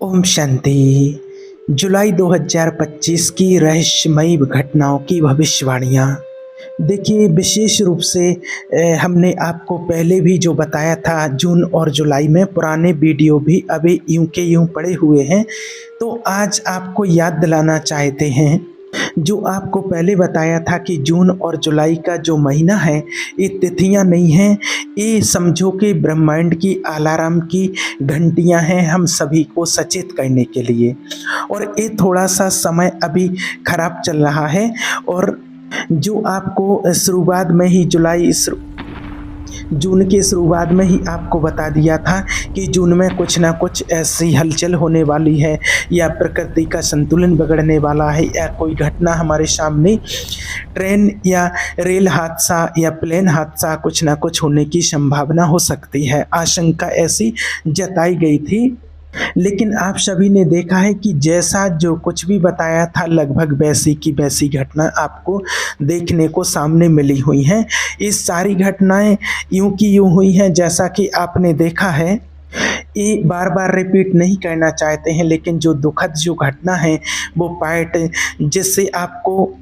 ओम शांति। जुलाई 2025 की रहस्यमयी घटनाओं की भविष्यवाणियाँ। देखिए, विशेष रूप से हमने आपको पहले भी जो बताया था जून और जुलाई में, पुराने वीडियो भी अभी यूं के यूं पड़े हुए हैं। तो आज आपको याद दिलाना चाहते हैं जो आपको पहले बताया था कि जून और जुलाई का जो महीना है, ये तिथियां नहीं हैं, ये समझो कि ब्रह्मांड की अलार्म की घंटियां हैं हम सभी को सचेत करने के लिए। और ये थोड़ा सा समय अभी खराब चल रहा है। और जो आपको शुरुआत में ही जून के शुरुआत में ही आपको बता दिया था कि जून में कुछ ना कुछ ऐसी हलचल होने वाली है, या प्रकृति का संतुलन बिगड़ने वाला है, या कोई घटना हमारे सामने ट्रेन या रेल हादसा या प्लेन हादसा कुछ ना कुछ होने की संभावना हो सकती है। आशंका ऐसी जताई गई थी। लेकिन आप सभी ने देखा है कि जैसा जो कुछ भी बताया था, लगभग वैसी की वैसी घटना आपको देखने को सामने मिली हुई हैं। ये सारी घटनाएं यूं की यूं हुई हैं जैसा कि आपने देखा है। ये बार बार रिपीट नहीं करना चाहते हैं, लेकिन जो दुखद जो घटना है वो पार्ट जिससे आपको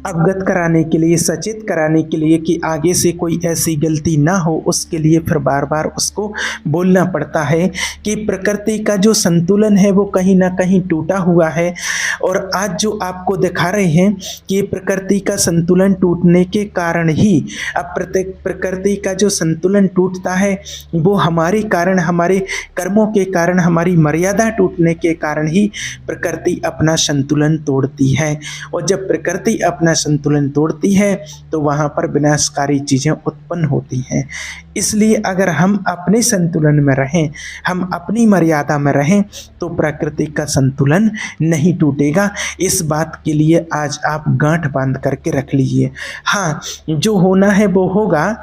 अवगत कराने के लिए, सचेत कराने के लिए कि आगे से कोई ऐसी गलती ना हो, उसके लिए फिर बार बार उसको बोलना पड़ता है कि प्रकृति का जो संतुलन है वो कहीं ना कहीं टूटा हुआ है। और आज जो आपको दिखा रहे हैं कि प्रकृति का संतुलन टूटने के कारण ही, अब प्रकृति का जो संतुलन टूटता है वो हमारे कारण, हमारे कर्मों के कारण, हमारी मर्यादा टूटने के कारण ही प्रकृति अपना संतुलन तोड़ती है। और जब प्रकृति अपना संतुलन तोड़ती है तो वहां पर विनाशकारी चीजें उत्पन्न होती हैं। इसलिए अगर हम अपने संतुलन में रहें, हम अपनी मर्यादा में रहें, तो प्रकृति का संतुलन नहीं टूटेगा। इस बात के लिए आज आप गांठ बांध करके रख लीजिए। हाँ, जो होना है वो होगा,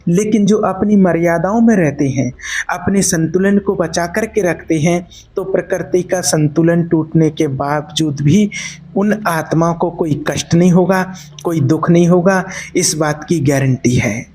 लेकिन जो अपनी मर्यादाओं में रहते हैं, अपने संतुलन को बचा कर के रखते हैं, तो प्रकृति का संतुलन टूटने के बावजूद भी उन आत्माओं को कोई कष्ट नहीं होगा, कोई दुख नहीं होगा। इस बात की गारंटी है।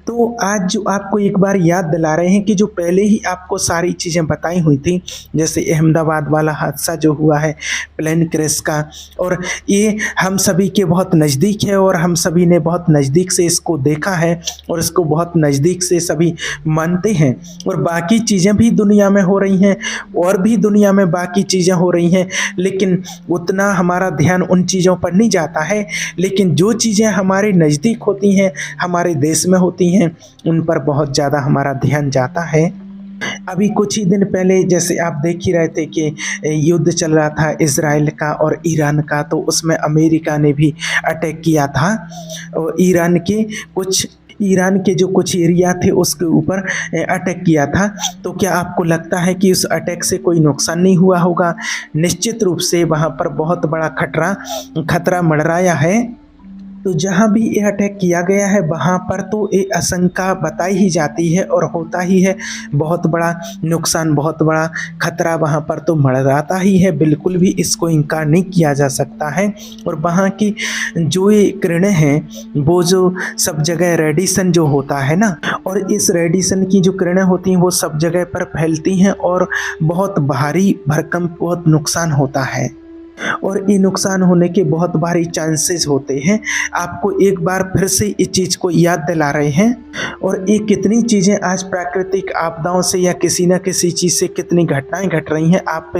तो आज जो आपको एक बार याद दिला रहे हैं कि जो पहले ही आपको सारी चीज़ें बताई हुई थी, जैसे अहमदाबाद वाला हादसा जो हुआ है प्लेन क्रैश का, और ये हम सभी के बहुत नज़दीक है और हम सभी ने बहुत नज़दीक से इसको देखा है और इसको बहुत नज़दीक से सभी मानते हैं। और बाकी चीज़ें भी दुनिया में हो रही हैं, और भी दुनिया में बाकी चीज़ें हो रही हैं, लेकिन उतना हमारा ध्यान उन चीज़ों पर नहीं जाता है। लेकिन जो चीज़ें हमारे नज़दीक होती हैं, हमारे देश में होती हैं, उन पर बहुत ज़्यादा हमारा ध्यान जाता है। अभी कुछ ही दिन पहले जैसे आप देख ही रहे थे कि युद्ध चल रहा था इजराइल का और ईरान का, तो उसमें अमेरिका ने भी अटैक किया था और ईरान के जो कुछ एरिया थे उसके ऊपर अटैक किया था। तो क्या आपको लगता है कि उस अटैक से कोई नुकसान नहीं हुआ होगा? निश्चित रूप से वहाँ पर बहुत बड़ा खतरा मंडराया है। तो जहाँ भी ये अटैक किया गया है वहाँ पर तो ये आशंका बताई ही जाती है और होता ही है, बहुत बड़ा नुकसान, बहुत बड़ा खतरा वहाँ पर तो मंडराता ही है। बिल्कुल भी इसको इनकार नहीं किया जा सकता है। और वहाँ की जो ये किरणें हैं, वो जो सब जगह रेडिएशन जो होता है ना, और इस रेडिएशन की जो किरणें होती हैं वो सब जगह पर फैलती हैं और बहुत भारी भरकम, बहुत नुकसान होता है। और ये नुकसान होने के बहुत भारी चांसेस होते हैं। आपको एक बार फिर से इस चीज़ को याद दिला रहे हैं। और ये कितनी चीज़ें आज प्राकृतिक आपदाओं से या किसी न किसी चीज़ से कितनी घटनाएं घट रही हैं। आप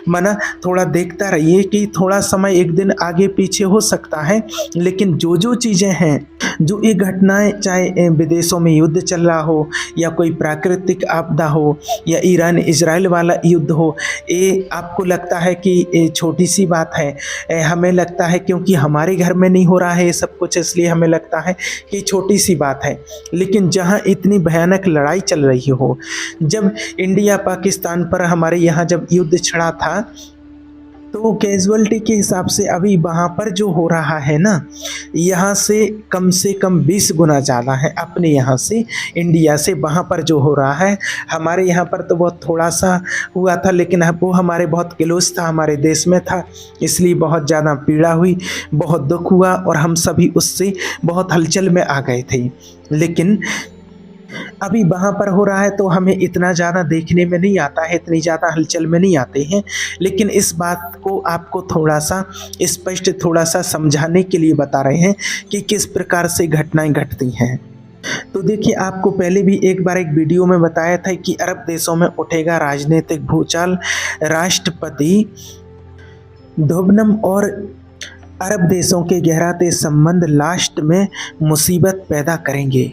मना थोड़ा देखता रहिए कि थोड़ा समय एक दिन आगे पीछे हो सकता है, लेकिन जो जो चीज़ें हैं, जो ये घटनाएं, चाहे विदेशों में युद्ध चल रहा हो या कोई प्राकृतिक आपदा हो या ईरान इजराइल वाला युद्ध हो, ये आपको लगता है कि ये छोटी सी बात है। हमें लगता है क्योंकि हमारे घर में नहीं हो रहा है ये सब कुछ, इसलिए हमें लगता है कि छोटी सी बात है। लेकिन जहां इतनी भयानक लड़ाई चल रही हो, जब इंडिया पाकिस्तान पर हमारे यहाँ जब युद्ध छिड़ा था, तो कैजुअलिटी के हिसाब से अभी वहाँ पर जो हो रहा है ना, यहाँ से कम 20 गुना ज़्यादा है अपने यहाँ से, इंडिया से वहाँ पर जो हो रहा है। हमारे यहाँ पर तो बहुत थोड़ा सा हुआ था, लेकिन वो हमारे बहुत क्लोज था, हमारे देश में था, इसलिए बहुत ज़्यादा पीड़ा हुई, बहुत दुख हुआ और हम सभी उससे बहुत हलचल में आ गए थे। लेकिन अभी वहाँ पर हो रहा है तो हमें इतना ज़्यादा देखने में नहीं आता है, इतनी ज़्यादा हलचल में नहीं आते हैं, लेकिन इस बात को आपको थोड़ा-सा स्पष्ट थोड़ा-सा समझाने के लिए बता रहे हैं कि किस प्रकार से घटनाएँ घटती हैं। तो देखिए, आपको पहले भी एक बार एक वीडियो में बताया था कि अरब देशों में उठेगा राजनीतिक भूचाल, राष्ट्रपति धुबनम और अरब देशों के गहराते संबंध लास्ट में मुसीबत पैदा करेंगे।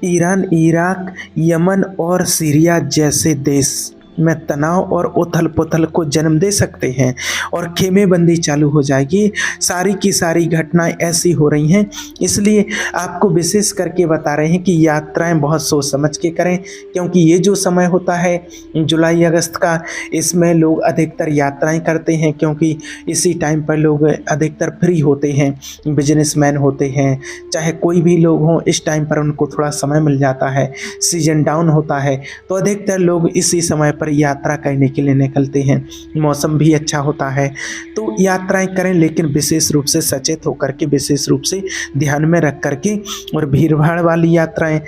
ईरान, इराक, यमन और सीरिया जैसे देश में तनाव और उथल-पुथल को जन्म दे सकते हैं और खेमेबंदी चालू हो जाएगी। सारी की सारी घटनाएं ऐसी हो रही हैं, इसलिए आपको विशेष करके बता रहे हैं कि यात्राएं बहुत सोच समझ के करें, क्योंकि ये जो समय होता है जुलाई अगस्त का, इसमें लोग अधिकतर यात्राएं करते हैं, क्योंकि इसी टाइम पर लोग अधिकतर फ्री होते हैं, बिजनेसमैन होते हैं, चाहे कोई भी लोग हों, इस टाइम पर उनको थोड़ा समय मिल जाता है, सीजन डाउन होता है, तो अधिकतर लोग इसी समय पर यात्रा करने के लिए निकलते हैं। मौसम भी अच्छा होता है, तो यात्राएं करें, लेकिन विशेष रूप से सचेत होकर के, विशेष रूप से ध्यान में रख करके। और भीड़-भाड़ वाली यात्राएं,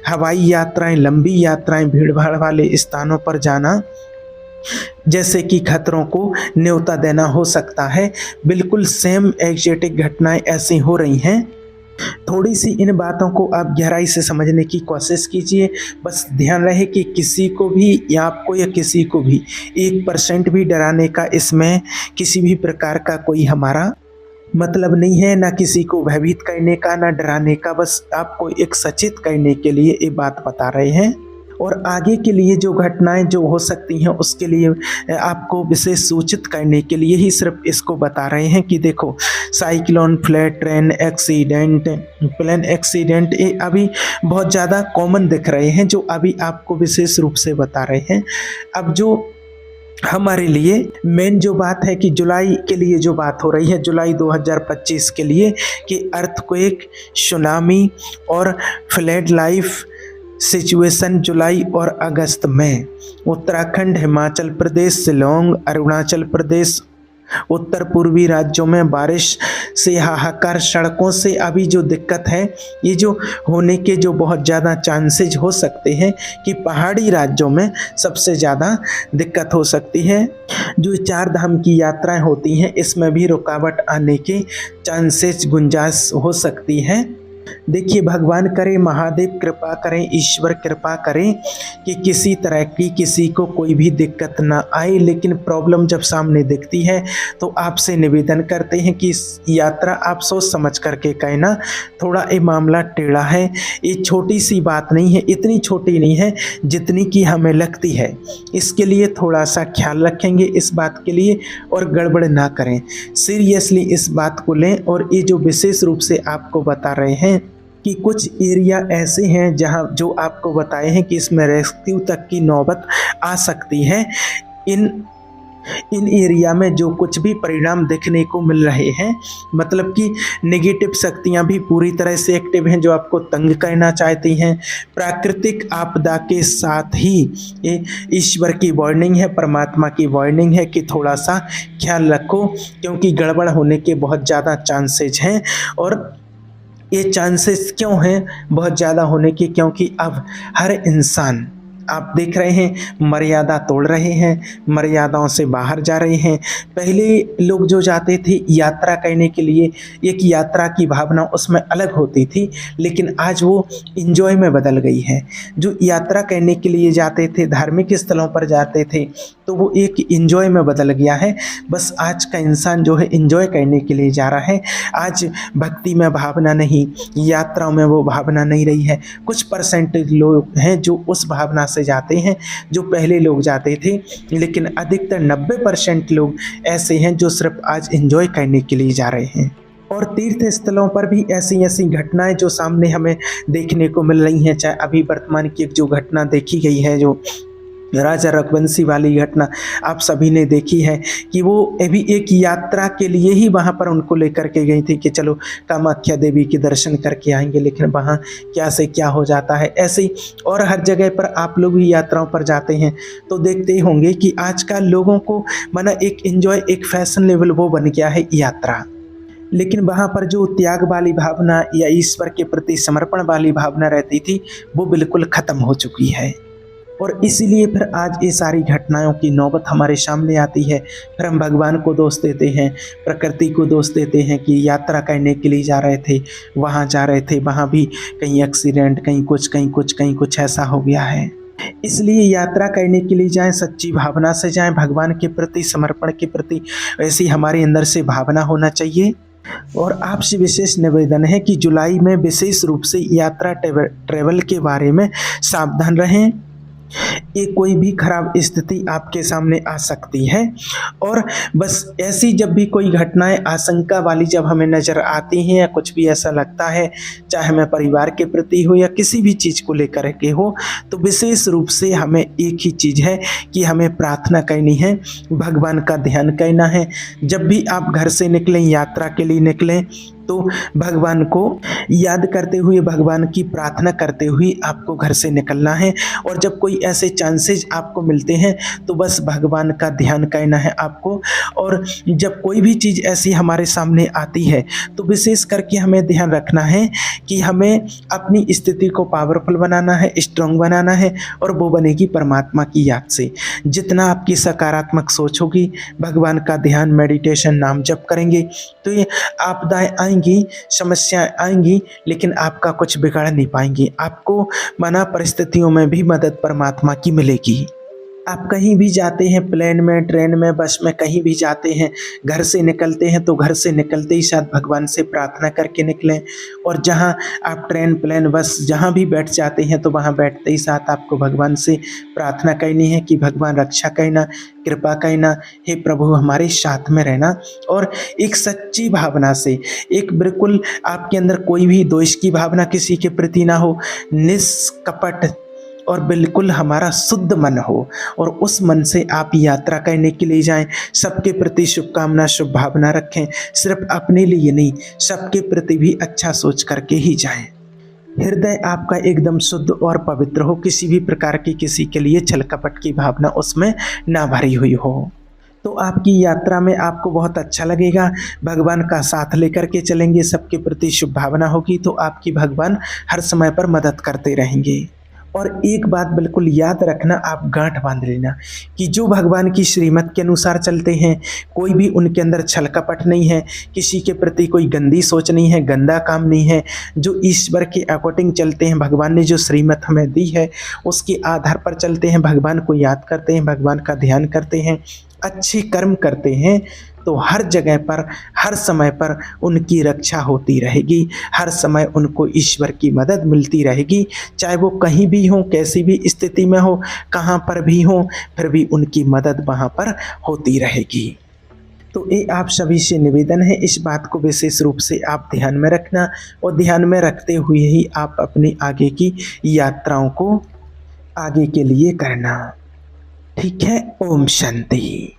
हवाई यात्राएं, लंबी यात्राएं, भीड़-भाड़ वाले स्थानों पर जाना जैसे कि खतरों को न्योता देना हो सकता है। बिल्कुल सेम एग्जैक्ट घटनाएं ऐसी हो रही हैं। थोड़ी सी इन बातों को आप गहराई से समझने की कोशिश कीजिए। बस ध्यान रहे कि किसी को भी या आपको या किसी को भी 1% भी डराने का, इसमें किसी भी प्रकार का कोई हमारा मतलब नहीं है, ना किसी को भयभीत करने का, ना डराने का। बस आपको एक सचेत करने के लिए ये बात बता रहे हैं, और आगे के लिए जो घटनाएं जो हो सकती हैं उसके लिए आपको विशेष सूचित करने के लिए ही सिर्फ इसको बता रहे हैं कि देखो, cyclone, flat, train accident, plane accident, ये अभी बहुत ज़्यादा कॉमन दिख रहे हैं, जो अभी आपको विशेष रूप से बता रहे हैं। अब जो हमारे लिए मेन जो बात है कि जुलाई के लिए जो बात हो रही है, जुलाई 2025 के लिए, कि अर्थक्वेक, सुनामी और फ्लड लाइफ सिचुएशन जुलाई और अगस्त में उत्तराखंड, हिमाचल प्रदेश, शिलोंग, अरुणाचल प्रदेश, उत्तर पूर्वी राज्यों में बारिश से हाहाकार, सड़कों से अभी जो दिक्कत है, ये जो होने के जो बहुत ज़्यादा चांसेज हो सकते हैं कि पहाड़ी राज्यों में सबसे ज़्यादा दिक्कत हो सकती है। जो 4 धाम की यात्राएं होती हैं, इसमें भी रुकावट आने के चांसेस, गुंजाइश हो सकती है। देखिए, भगवान करे, महादेव कृपा करें, ईश्वर कृपा करें कि किसी तरह की किसी को कोई भी दिक्कत ना आए, लेकिन प्रॉब्लम जब सामने दिखती है तो आपसे निवेदन करते हैं कि इस यात्रा आप सोच समझ करके कहना। थोड़ा ये मामला टेढ़ा है, ये छोटी सी बात नहीं है, इतनी छोटी नहीं है जितनी कि हमें लगती है। इसके लिए थोड़ा सा ख्याल रखेंगे इस बात के लिए, और गड़बड़ ना करें, सीरियसली इस बात को लें। और ये जो विशेष रूप से आपको बता रहे हैं कि कुछ एरिया ऐसे हैं जहां जो आपको बताए हैं कि इसमें रेस्क्यू तक की नौबत आ सकती है। इन एरिया में जो कुछ भी परिणाम देखने को मिल रहे हैं, मतलब कि नेगेटिव शक्तियां भी पूरी तरह से एक्टिव हैं, जो आपको तंग करना चाहती हैं। प्राकृतिक आपदा के साथ ही ये ईश्वर की वार्निंग है, परमात्मा की वार्निंग है कि थोड़ा सा ख्याल रखो, क्योंकि गड़बड़ होने के बहुत ज़्यादा चांसेज हैं। और ये चांसेस क्यों हैं बहुत ज़्यादा होने के? क्योंकि अब हर इंसान, आप देख रहे हैं, मर्यादा तोड़ रहे हैं, मर्यादाओं से बाहर जा रहे हैं। पहले लोग जो जाते थे यात्रा करने के लिए, एक यात्रा की भावना उसमें अलग होती थी, लेकिन आज वो इंजॉय में बदल गई है। जो यात्रा करने के लिए जाते थे, धार्मिक स्थलों पर जाते थे, तो वो एक इंजॉय में बदल गया है। बस आज का इंसान जो है इंजॉय करने के लिए जा रहा है। आज भक्ति में भावना नहीं, यात्राओं में वो भावना नहीं रही है। कुछ परसेंटेज लोग हैं जो उस भावना से जाते हैं जो पहले लोग जाते थे, लेकिन अधिकतर 90% लोग ऐसे हैं जो सिर्फ आज एंजॉय करने के लिए जा रहे हैं। और तीर्थ स्थलों पर भी ऐसी ऐसी घटनाएं जो सामने हमें देखने को मिल रही हैं। चाहे अभी वर्तमान की एक जो घटना देखी गई है, जो राजा रघुवंशी वाली घटना आप सभी ने देखी है, कि वो अभी एक यात्रा के लिए ही वहाँ पर उनको लेकर के गई थी कि चलो कामाख्या देवी के दर्शन करके आएंगे, लेकिन वहाँ क्या से क्या हो जाता है। ऐसे ही और हर जगह पर आप लोग भी यात्राओं पर जाते हैं तो देखते ही होंगे कि आजकल लोगों को माना एक एंजॉय, एक फैशन लेवल वो बन गया है यात्रा। लेकिन वहाँ पर जो त्याग वाली भावना या ईश्वर के प्रति समर्पण वाली भावना रहती थी, वो बिल्कुल ख़त्म हो चुकी है। और इसीलिए फिर आज ये सारी घटनाओं की नौबत हमारे सामने आती है। फिर हम भगवान को दोष देते हैं, प्रकृति को दोष देते हैं कि यात्रा करने के लिए जा रहे थे, वहाँ जा रहे थे, वहाँ भी कहीं एक्सीडेंट, कहीं कुछ, कहीं कुछ, कहीं कुछ ऐसा हो गया है। इसलिए यात्रा करने के लिए जाएं, सच्ची भावना से जाएं, भगवान के प्रति समर्पण के प्रति ऐसी हमारे अंदर से भावना होना चाहिए। और आपसे विशेष निवेदन है कि जुलाई में विशेष रूप से यात्रा ट्रैवल के बारे में सावधान रहें। ये कोई भी खराब स्थिति आपके सामने आ सकती है। और बस ऐसी जब भी कोई घटनाएं आशंका वाली जब हमें नज़र आती हैं या कुछ भी ऐसा लगता है, चाहे हमें परिवार के प्रति हो या किसी भी चीज़ को लेकर के हो, तो विशेष रूप से हमें एक ही चीज़ है कि हमें प्रार्थना करनी है, भगवान का ध्यान करना है। जब भी आप घर से निकलें, यात्रा के लिए निकलें, तो भगवान को याद करते हुए, भगवान की प्रार्थना करते हुए आपको घर से निकलना है। और जब कोई ऐसे चांसेस आपको मिलते हैं तो बस भगवान का ध्यान करना है आपको। और जब कोई भी चीज़ ऐसी हमारे सामने आती है तो विशेष करके हमें ध्यान रखना है कि हमें अपनी स्थिति को पावरफुल बनाना है, स्ट्रॉन्ग बनाना है, और वो बनेगी परमात्मा की याद से। जितना आपकी सकारात्मक सोच होगी, भगवान का ध्यान, मेडिटेशन, नाम जप करेंगे, तो ये आपदाएं आएंगी, समस्याएं आएंगी, लेकिन आपका कुछ बिगाड़ नहीं पाएंगी। आपको मना परिस्थितियों में भी मदद परमात्मा की मिलेगी। आप कहीं भी जाते हैं, प्लेन में, ट्रेन में, बस में, कहीं भी जाते हैं, घर से निकलते हैं, तो घर से निकलते ही साथ भगवान से प्रार्थना करके निकलें। और जहां आप ट्रेन, प्लेन, बस जहां भी बैठ जाते हैं, तो वहां बैठते ही साथ आपको भगवान से प्रार्थना करनी है कि भगवान रक्षा करना, कृपा करना, हे प्रभु हमारे साथ में रहना। और एक सच्ची भावना से, एक बिल्कुल आपके अंदर कोई भी द्वेष की भावना किसी के प्रति ना हो, निष्कपट और बिल्कुल हमारा शुद्ध मन हो, और उस मन से आप यात्रा करने के लिए जाएं। सबके प्रति शुभकामना, शुभ भावना रखें, सिर्फ अपने लिए नहीं, सबके प्रति भी अच्छा सोच करके ही जाएं। हृदय आपका एकदम शुद्ध और पवित्र हो, किसी भी प्रकार की किसी के लिए छल कपट की भावना उसमें ना भरी हुई हो, तो आपकी यात्रा में आपको बहुत अच्छा लगेगा। भगवान का साथ लेकर के चलेंगे, सबके प्रति शुभ भावना होगी, तो आपकी भगवान हर समय पर मदद करते रहेंगे। और एक बात बिल्कुल याद रखना, आप गांठ बांध लेना कि जो भगवान की श्रीमत के अनुसार चलते हैं, कोई भी उनके अंदर छल कपट नहीं है, किसी के प्रति कोई गंदी सोच नहीं है, गंदा काम नहीं है। जो ईश्वर के अकॉर्डिंग चलते हैं, भगवान ने जो श्रीमत हमें दी है उसके आधार पर चलते हैं, भगवान को याद करते हैं, भगवान का ध्यान करते हैं, अच्छे कर्म करते हैं, तो हर जगह पर, हर समय पर उनकी रक्षा होती रहेगी, हर समय उनको ईश्वर की मदद मिलती रहेगी। चाहे वो कहीं भी हो, कैसी भी स्थिति में हो, कहाँ पर भी हो, फिर भी उनकी मदद वहाँ पर होती रहेगी। तो ये आप सभी से निवेदन है, इस बात को विशेष रूप से आप ध्यान में रखना, और ध्यान में रखते हुए ही आप अपनी आगे की यात्राओं को आगे के लिए करना। ठीक है। ओम शांति।